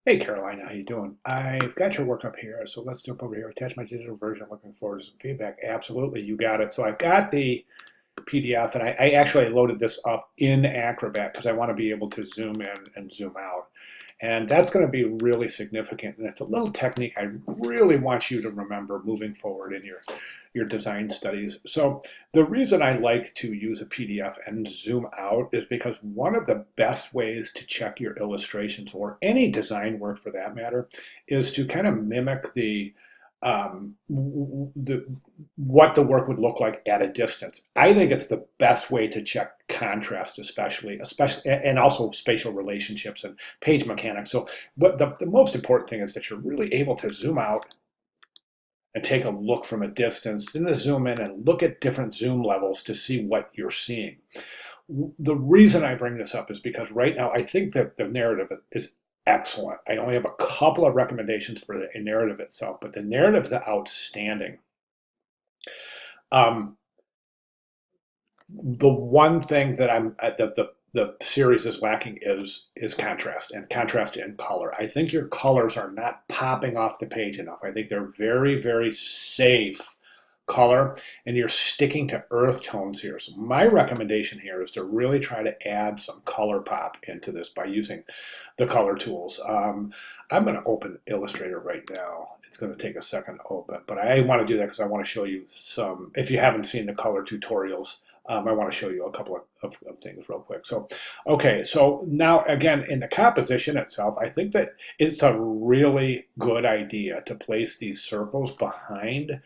Hey Caroline, how you doing? I've got your work up here, so let's jump over here. Attach my digital version. Looking forward to some feedback. Absolutely, you got it. So I've got the PDF, and I actually loaded this up in Acrobat because I want to be able to zoom in and zoom out. And that's going to be really significant. And it's a little technique I really want you to remember moving forward in your design studies. So the reason I like to use a PDF and zoom out is because one of the best ways to check your illustrations or any design work for that matter is to kind of mimic the what the work would look like at a distance. I think it's the best way to check contrast, especially, and also spatial relationships and page mechanics. So, what the most important thing is that you're really able to zoom out and take a look from a distance, then to zoom in and look at different zoom levels to see what you're seeing. The reason I bring this up is because right now I think that the narrative is excellent. I only have a couple of recommendations for the narrative itself, but the narrative is outstanding. Um, the one thing that the series is lacking is contrast and contrast in color. I think your colors are not popping off the page enough. I think they're very safe color, and you're sticking to earth tones here. So my recommendation here is to really try to add some color pop into this by using the color tools. I'm going to open Illustrator right now. It's going to take a second to open, but I want to do that because I want to show you some, if you haven't seen the color tutorials, I want to show you a couple of things real quick. So, okay, so now again, in the composition itself, I think that it's a really good idea to place these circles behind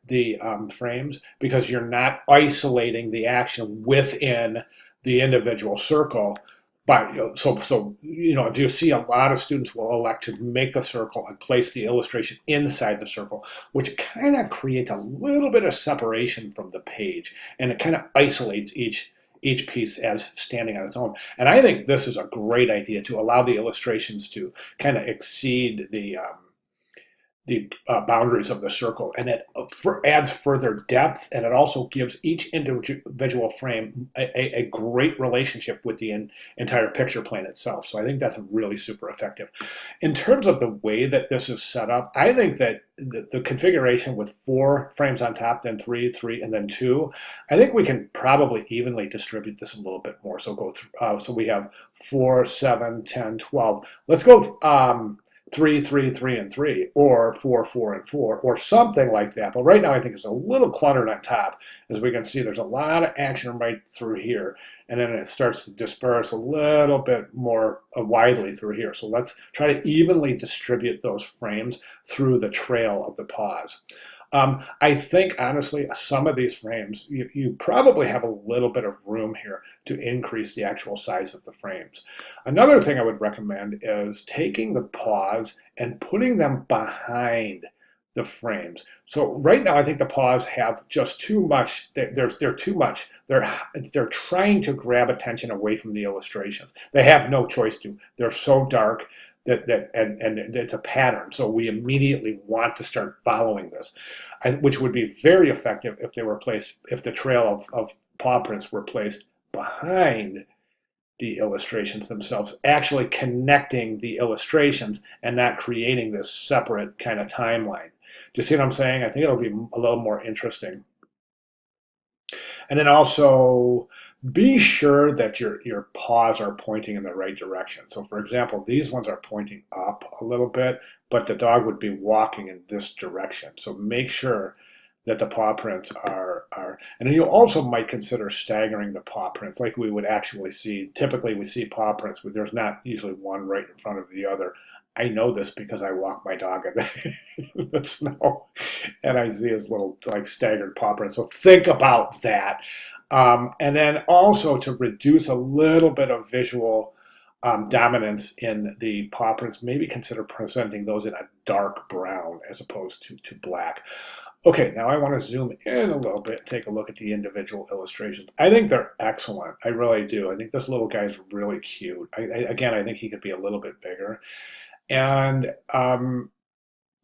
the frames because you're not isolating the action within the individual circle. But if you see, a lot of students will elect to make the circle and place the illustration inside the circle, which kind of creates a little bit of separation from the page, and it kind of isolates each piece as standing on its own. And I think this is a great idea to allow the illustrations to kind of exceed the boundaries of the circle, and it adds further depth, and it also gives each individual frame a great relationship with the entire picture plane itself. So I think that's really super effective. In terms of the way that this is set up, I think that the configuration with 4 frames on top, then 3, 3, and then 2, I think we can probably evenly distribute this a little bit more. So go through. So we have 4, 7, 10, 12. Let's go 3, 3, 3, and 3, or 4, 4, and 4, or something like that. But right now I think it's a little cluttered on top. As we can see, there's a lot of action right through here, and then it starts to disperse a little bit more widely through here. So let's try to evenly distribute those frames through the trail of the pause. I think, honestly, some of these frames, you probably have a little bit of room here to increase the actual size of the frames. Another thing I would recommend is taking the pause and putting them behind the frames. So right now, I think the pause have just too much. They're too much. They're trying to grab attention away from the illustrations. They have no choice to. They're so dark and it's a pattern. So we immediately want to start following this, which would be very effective if they were placed, if the trail of paw prints were placed behind the illustrations themselves, actually connecting the illustrations and not creating this separate kind of timeline. Do you see what I'm saying? I think it'll be a little more interesting. And then also be sure that your paws are pointing in the right direction. So for example, these ones are pointing up a little bit, but the dog would be walking in this direction. So make sure that the paw prints and then you also might consider staggering the paw prints like we would actually see. Typically we see paw prints, but there's not usually one right in front of the other. I know this because I walk my dog in the snow, and I see his little like staggered paw print. So think about that, and then also to reduce a little bit of visual dominance in the paw prints, maybe consider presenting those in a dark brown as opposed to black. Okay, now I want to zoom in a little bit, take a look at the individual illustrations. I think they're excellent. I really do. I think this little guy's really cute. Again, I think he could be a little bit bigger. And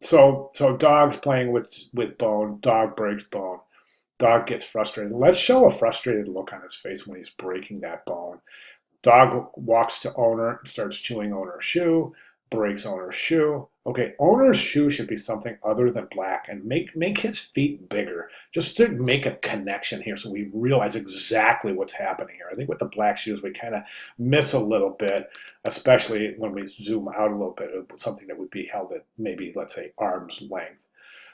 so dog's playing with bone. Dog breaks bone. Dog gets frustrated. Let's show a frustrated look on his face when he's breaking that bone. Dog walks to owner and starts chewing owner's shoe. breaks owner's shoe. Okay, owner's shoe should be something other than black, and make his feet bigger, just to make a connection here so we realize exactly what's happening here. I think with the black shoes, we kind of miss a little bit, especially when we zoom out a little bit of something that would be held at maybe, let's say, arm's length.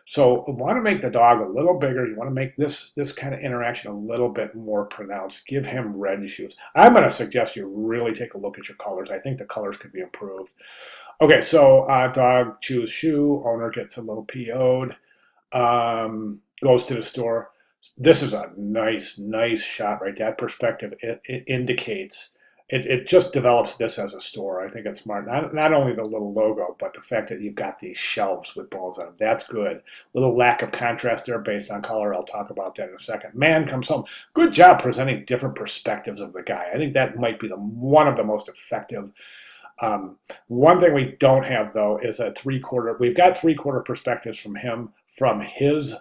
So you want to make the dog a little bigger. You want to make this kind of interaction a little bit more pronounced. Give him red shoes. I'm going to suggest you really take a look at your colors. I think the colors could be improved. Okay, so dog chews shoe. Owner gets a little PO'd. Goes to the store. This is a nice shot, right? That perspective, it indicates, it just develops this as a store. I think it's smart. Not only the little logo, but the fact that you've got these shelves with balls on them. That's good. Little lack of contrast there based on color. I'll talk about that in a second. Man comes home. Good job presenting different perspectives of the guy. I think that might be one of the most effective. One thing we don't have, though, is a three-quarter. We've got three-quarter perspectives from him, from his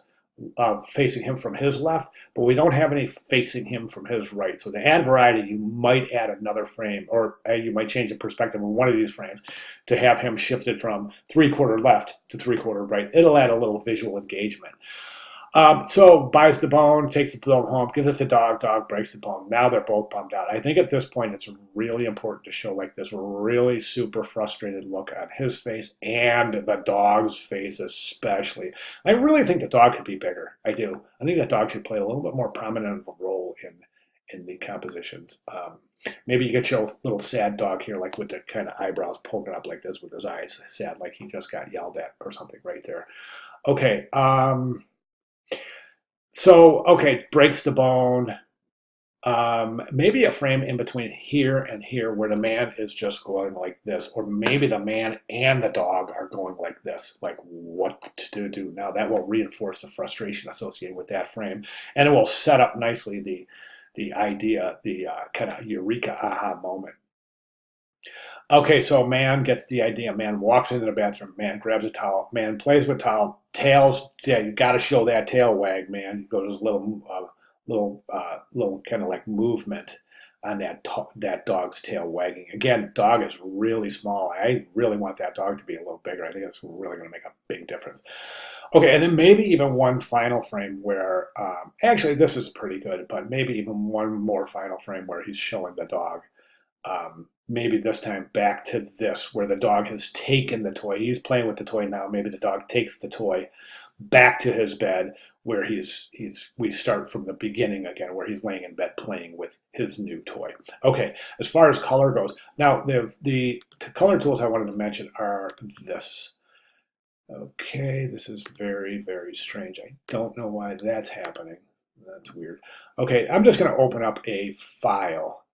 facing him from his left, but we don't have any facing him from his right. So to add variety, you might add another frame, or you might change the perspective of one of these frames to have him shifted from three-quarter left to three-quarter right. It'll add a little visual engagement. So buys the bone, takes the bone home, gives it to dog, dog breaks the bone. Now they're both bummed out. I think at this point it's really important to show like this really super frustrated look on his face and the dog's face especially. I really think the dog could be bigger. I do. I think that dog should play a little bit more prominent of a role in the compositions. Maybe you could show a little sad dog here, like with the kind of eyebrows poking up like this with his eyes sad, like he just got yelled at or something right there. Okay. So, okay, breaks the bone. Maybe a frame in between here and here where the man is just going like this, or maybe the man and the dog are going like this, like what to do now. That will reinforce the frustration associated with that frame, and it will set up nicely the idea, the kind of eureka aha moment. Okay, so man gets the idea. Man walks into the bathroom. Man grabs a towel. Man plays with towel. Tails. Yeah, you got to show that tail wag, man. You go to this little kind of like movement on that dog's tail wagging. Again, dog is really small. I really want that dog to be a little bigger. I think it's really going to make a big difference. Okay, and then maybe even one final frame where, actually this is pretty good, but maybe even one more final frame where he's showing the dog. Maybe this time back to this, where the dog has taken the toy. He's playing with the toy now. Maybe the dog takes the toy back to his bed, where we start from the beginning again, where he's laying in bed playing with his new toy. Okay, as far as color goes, now the color tools I wanted to mention are this. Okay, this is very, very strange. I don't know why that's happening. That's weird. Okay, I'm just going to open up a file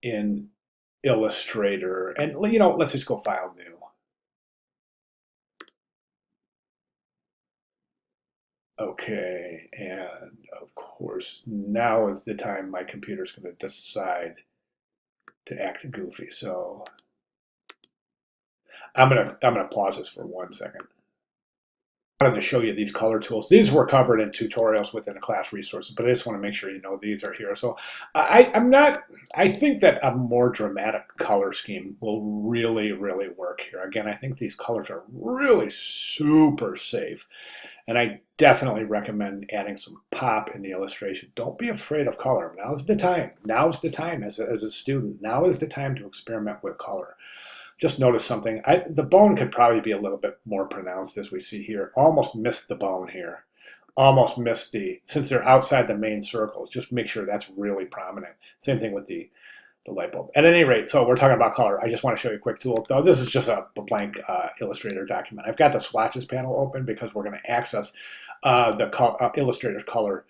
in Illustrator, and let's just go file new. Okay, and of course now is the time my computer's going to decide to act goofy. So I'm gonna pause this for 1 second. I wanted to show you these color tools. These were covered in tutorials within the class resources, but I just want to make sure you know these are here. So I think that a more dramatic color scheme will really, really work here. Again, I think these colors are really super safe. And I definitely recommend adding some pop in the illustration. Don't be afraid of color. Now's the time. Now's the time as a student. Now is the time to experiment with color. Just notice something. The bone could probably be a little bit more pronounced as we see here. Almost missed the bone here. Almost missed since they're outside the main circles, just make sure that's really prominent. Same thing with the light bulb. At any rate, so we're talking about color. I just want to show you a quick tool. Though this is just a blank Illustrator document. I've got the swatches panel open because we're going to access the Illustrator's color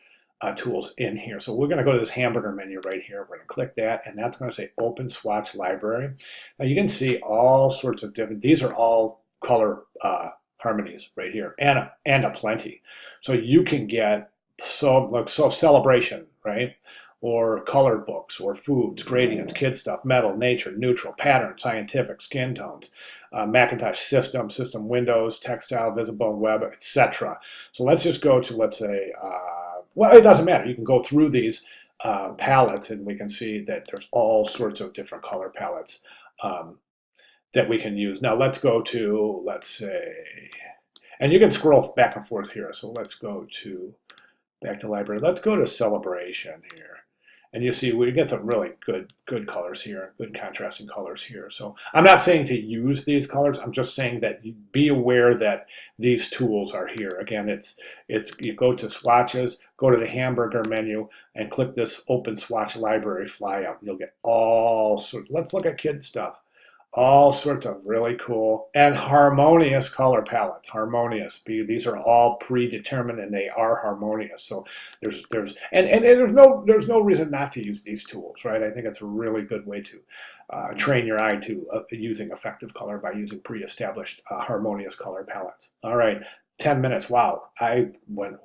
tools in here. So we're going to go to this hamburger menu right here. We're going to click that, and that's going to say Open Swatch Library. Now you can see all sorts of different. These are all color harmonies right here, and a plenty. So you can get so celebration, right? Or colored books, or foods, gradients, kid stuff, metal, nature, neutral, pattern, scientific, skin tones, Macintosh system, Windows, textile, visible, web, etc. So let's just go to, let's say, well, it doesn't matter. You can go through these palettes, and we can see that there's all sorts of different color palettes that we can use. Now let's go to, let's say, and you can scroll back and forth here. So let's go to, back to library. Let's go to celebration here. And you see we get some really good colors here, good contrasting colors here. So I'm not saying to use these colors. I'm just saying that you be aware that these tools are here. Again, it's you go to swatches, go to the hamburger menu, and click this open swatch library flyout. You'll get all sorts. Let's look at kid stuff. All sorts of really cool and harmonious color palettes. Harmonious. These are all predetermined and they are harmonious. So there's no reason not to use these tools, right? I think it's a really good way to train your eye to using effective color by using pre-established harmonious color palettes. All right. 10 minutes. Wow, I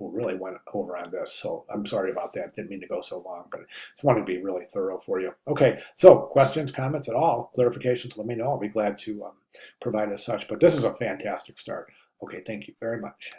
really went over on this, so I'm sorry about that. Didn't mean to go so long, but I just wanted to be really thorough for you. Okay, so questions, comments at all, clarifications, let me know. I'll be glad to provide as such, but this is a fantastic start. Okay, thank you very much.